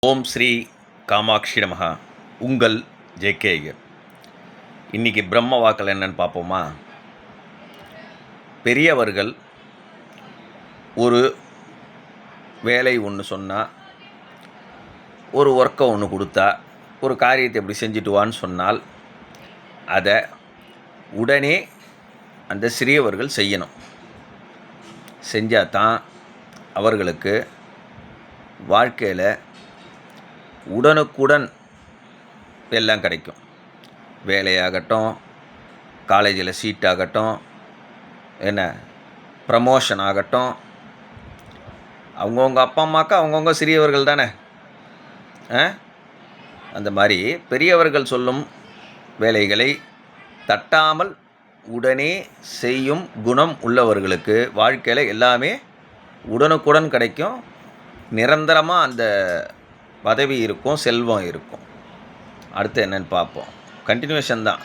ஓம் ஸ்ரீ காமாட்சி நமஹா. உங்கள் ஜேகே ஐயர். இன்றைக்கி பிரம்ம வாக்கல் என்னன்னு பார்ப்போமா? பெரியவர்கள் ஒரு வேலை ஒன்று சொன்னால், ஒரு ஒர்க்கை ஒன்று கொடுத்தா, ஒரு காரியத்தை எப்படி செஞ்சுட்டு வான்னு சொன்னால், அதை உடனே அந்த சிறியவர்கள் செய்யணும். செஞ்சால் தான் அவர்களுக்கு வாழ்க்கையில் உடனுக்குடன் எல்லாம் கிடைக்கும். வேலையாகட்டும், காலேஜில் சீட் ஆகட்டும், என்ன ப்ரமோஷன் ஆகட்டும். அவங்கவுங்க அப்பா அம்மாவுக்கு அவங்கவுங்க சிறியவர்கள் தானே. அந்த மாதிரி பெரியவர்கள் சொல்லும் வேலைகளை தட்டாமல் உடனே செய்யும் குணம் உள்ளவர்களுக்கு வாழ்க்கையில் எல்லாமே உடனுக்குடன் கிடைக்கும். நிரந்தரமாக அந்த பதவி இருக்கும், செல்வம் இருக்கும். அடுத்து என்னென்னு பார்ப்போம். கண்டினியூஷன் தான்.